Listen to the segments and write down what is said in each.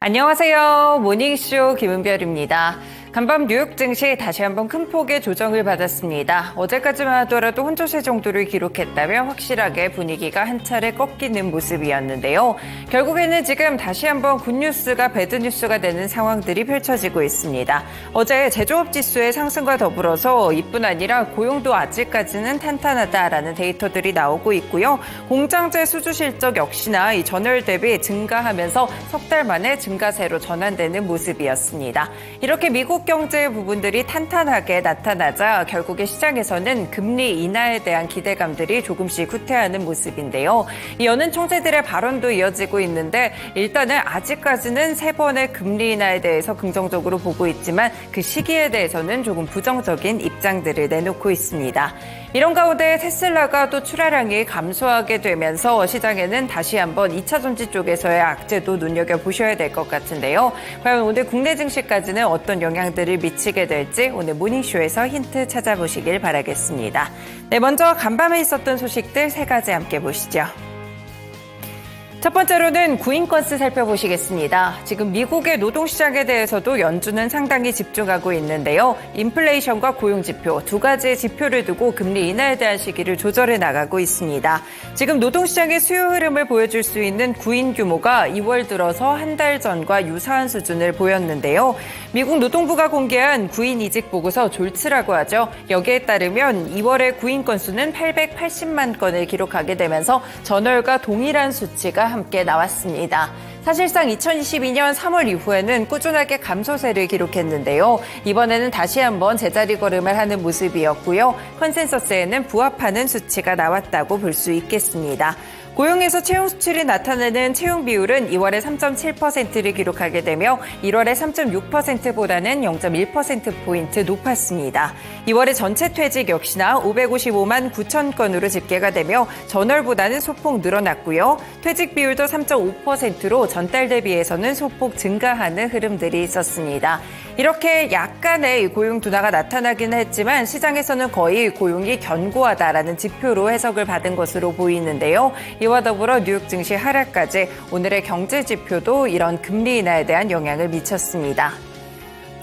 안녕하세요. 모닝쇼 김은별입니다. 간밤 뉴욕 증시 다시 한번 큰 폭의 조정을 받았습니다. 어제까지만 하더라도 혼조세 정도를 기록했다며 확실하게 분위기가 한 차례 꺾이는 모습이었는데요. 결국에는 지금 다시 한번 굿뉴스가 배드뉴스가 되는 상황들이 펼쳐지고 있습니다. 어제 제조업 지수의 상승과 더불어서 이뿐 아니라 고용도 아직까지는 탄탄하다라는 데이터들이 나오고 있고요. 공장재 수주 실적 역시나 이 전월 대비 증가하면서 석 달 만에 증가세로 전환되는 모습이었습니다. 이렇게 미국 경제 부분들이 탄탄하게 나타나자 결국에 시장에서는 금리 인하에 대한 기대감들이 조금씩 후퇴하는 모습인데요. 이 연은 총재들의 발언도 이어지고 있는데 일단은 아직까지는 세 번의 금리 인하에 대해서 긍정적으로 보고 있지만 그 시기에 대해서는 조금 부정적인 입장들을 내놓고 있습니다. 이런 가운데 테슬라가 또 출하량이 감소하게 되면서 시장에는 다시 한번 2차 전지 쪽에서의 악재도 눈여겨보셔야 될 것 같은데요. 과연 오늘 국내 증시까지는 어떤 영향들을 미치게 될지 오늘 모닝쇼에서 힌트 찾아보시길 바라겠습니다. 네, 먼저 간밤에 있었던 소식들 세 가지 함께 보시죠. 첫 번째로는 구인 건수 살펴보시겠습니다. 지금 미국의 노동시장에 대해서도 연준은 상당히 집중하고 있는데요. 인플레이션과 고용지표 두 가지의 지표를 두고 금리 인하에 대한 시기를 조절해 나가고 있습니다. 지금 노동시장의 수요 흐름을 보여줄 수 있는 구인 규모가 2월 들어서 한 달 전과 유사한 수준을 보였는데요. 미국 노동부가 공개한 구인 이직 보고서 졸츠라고 하죠. 여기에 따르면 2월의 구인 건수는 880만 건을 기록하게 되면서 전월과 동일한 수치가 함께 나왔습니다. 사실상 2022년 3월 이후에는 꾸준하게 감소세를 기록했는데요. 이번에는 다시 한번 제자리 걸음을 하는 모습이었고요. 컨센서스에는 부합하는 수치가 나왔다고 볼 수 있겠습니다. 고용에서 채용 수출이 나타내는 채용 비율은 2월에 3.7%를 기록하게 되며 1월에 3.6%보다는 0.1%포인트 높았습니다. 2월의 전체 퇴직 역시나 555만 9천 건으로 집계가 되며 전월보다는 소폭 늘어났고요. 퇴직 비율도 3.5%로 전달 대비해서는 소폭 증가하는 흐름들이 있었습니다. 이렇게 약간의 고용 둔화가 나타나기는 했지만 시장에서는 거의 고용이 견고하다라는 지표로 해석을 받은 것으로 보이는데요. 이와 더불어 뉴욕 증시 하락까지 오늘의 경제 지표도 이런 금리 인하에 대한 영향을 미쳤습니다.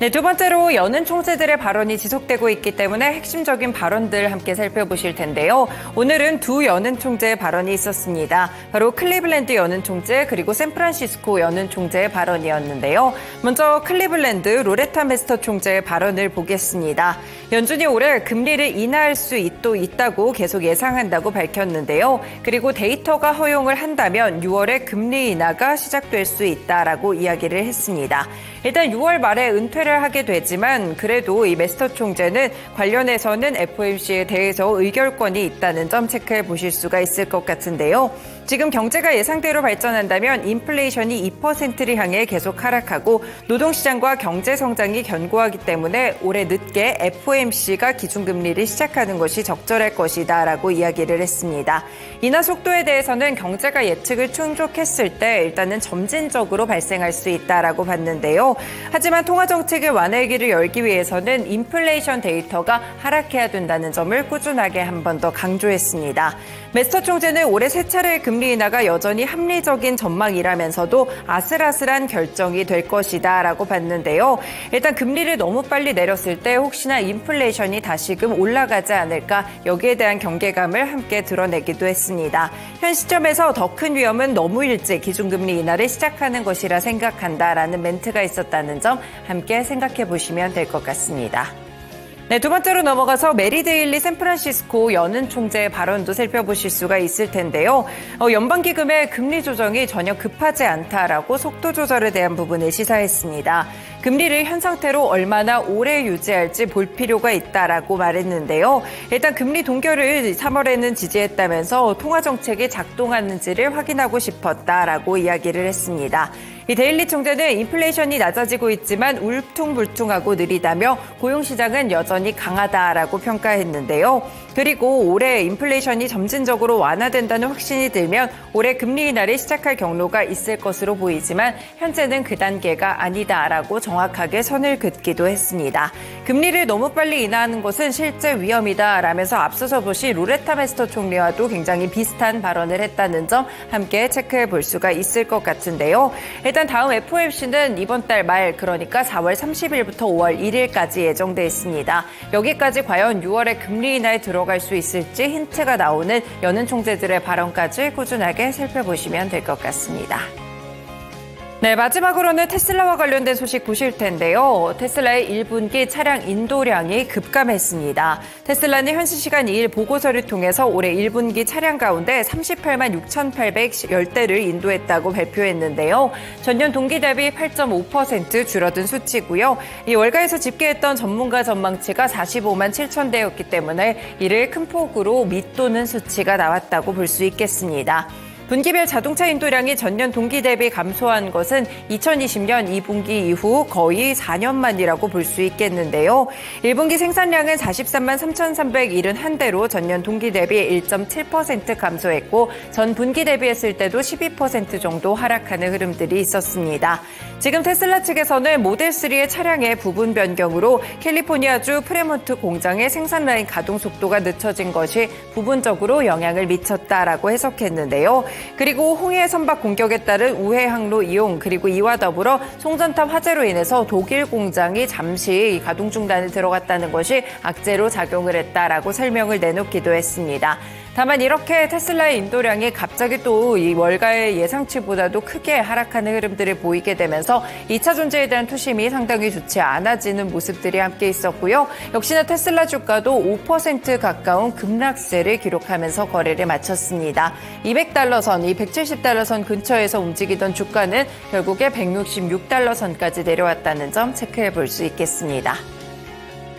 네, 두 번째로 연은 총재들의 발언이 지속되고 있기 때문에 핵심적인 발언들 함께 살펴보실 텐데요. 오늘은 두 연은 총재의 발언이 있었습니다. 바로 클리블랜드 연은 총재 그리고 샌프란시스코 연은 총재의 발언이었는데요. 먼저 클리블랜드 로레타 메스터 총재의 발언을 보겠습니다. 연준이 올해 금리를 인하할 수 있다고 계속 예상한다고 밝혔는데요. 그리고 데이터가 허용을 한다면 6월에 금리 인하가 시작될 수 있다라고 이야기를 했습니다. 일단 6월 말에 은퇴를 하게 되지만 그래도 이 메스터 총재는 관련해서는 FOMC에 대해서 의결권이 있다는 점 체크해 보실 수가 있을 것 같은데요. 지금 경제가 예상대로 발전한다면 인플레이션이 2%를 향해 계속 하락하고 노동시장과 경제 성장이 견고하기 때문에 올해 늦게 FOMC가 기준금리를 시작하는 것이 적절할 것이다라고 이야기를 했습니다. 인하 속도에 대해서는 경제가 예측을 충족했을 때 일단은 점진적으로 발생할 수 있다라고 봤는데요. 하지만 통화정책의 완화기를 열기 위해서는 인플레이션 데이터가 하락해야 된다는 점을 꾸준하게 한 번 더 강조했습니다. 메스터 총재는 올해 세 차례의 금리 인하가 여전히 합리적인 전망이라면서도 아슬아슬한 결정이 될 것이다라고 봤는데요. 일단 금리를 너무 빨리 내렸을 때 혹시나 인플레이션이 다시금 올라가지 않을까 여기에 대한 경계감을 함께 드러내기도 했습니다. 현 시점에서 더 큰 위험은 너무 일찍 기준금리 인하를 시작하는 것이라 생각한다라는 멘트가 있었다는 점 함께 생각해 보시면 될 것 같습니다. 네, 두 번째로 넘어가서 메리 데일리 샌프란시스코 연은 총재의 발언도 살펴보실 수가 있을 텐데요. 연방기금의 금리 조정이 전혀 급하지 않다라고 속도 조절에 대한 부분을 시사했습니다. 금리를 현 상태로 얼마나 오래 유지할지 볼 필요가 있다라고 말했는데요. 일단 금리 동결을 3월에는 지지했다면서 통화정책이 작동하는지를 확인하고 싶었다라고 이야기를 했습니다. 이 데일리 총재는 인플레이션이 낮아지고 있지만 울퉁불퉁하고 느리다며 고용시장은 여전히 강하다라고 평가했는데요. 그리고 올해 인플레이션이 점진적으로 완화된다는 확신이 들면 올해 금리 인하를 시작할 경로가 있을 것으로 보이지만 현재는 그 단계가 아니다라고 정확하게 선을 긋기도 했습니다. 금리를 너무 빨리 인하하는 것은 실제 위험이다라면서 앞서서 보신 로레타 메스터 총리와도 굉장히 비슷한 발언을 했다는 점 함께 체크해 볼 수가 있을 것 같은데요. 일단 다음 FOMC는 이번 달 말 그러니까 4월 30일부터 5월 1일까지 예정돼 있습니다. 여기까지 과연 6월에 금리 인하에 들어갈 수 있을지 힌트가 나오는 연은 총재들의 발언까지 꾸준하게 살펴보시면 될 것 같습니다. 네, 마지막으로는 테슬라와 관련된 소식 보실 텐데요. 테슬라의 1분기 차량 인도량이 급감했습니다. 테슬라는 현지 시간 2일 보고서를 통해서 올해 1분기 차량 가운데 38만 6,810대를 인도했다고 발표했는데요. 전년 동기 대비 8.5% 줄어든 수치고요. 이 월가에서 집계했던 전문가 전망치가 45만 7천 대였기 때문에 이를 큰 폭으로 밑도는 수치가 나왔다고 볼 수 있겠습니다. 분기별 자동차 인도량이 전년 동기 대비 감소한 것은 2020년 2분기 이후 거의 4년 만이라고 볼 수 있겠는데요. 1분기 생산량은 43만 3,371대로 전년 동기 대비 1.7% 감소했고 전 분기 대비했을 때도 12% 정도 하락하는 흐름들이 있었습니다. 지금 테슬라 측에서는 모델3의 차량의 부분 변경으로 캘리포니아주 프레몬트 공장의 생산 라인 가동 속도가 늦춰진 것이 부분적으로 영향을 미쳤다라고 해석했는데요. 그리고 홍해 선박 공격에 따른 우회 항로 이용 그리고 이와 더불어 송전탑 화재로 인해서 독일 공장이 잠시 가동 중단에 들어갔다는 것이 악재로 작용을 했다라고 설명을 내놓기도 했습니다. 다만 이렇게 테슬라의 인도량이 갑자기 또 이 월가의 예상치보다도 크게 하락하는 흐름들을 보이게 되면서 2차 존재에 대한 투심이 상당히 좋지 않아지는 모습들이 함께 있었고요. 역시나 테슬라 주가도 5% 가까운 급락세를 기록하면서 거래를 마쳤습니다. 200달러 선, 이 170달러 선 근처에서 움직이던 주가는 결국에 166달러 선까지 내려왔다는 점 체크해 볼 수 있겠습니다.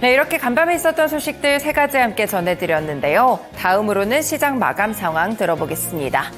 네, 이렇게 간밤에 있었던 소식들 3가지 함께 전해드렸는데요. 다음으로는 시장 마감 상황 들어보겠습니다.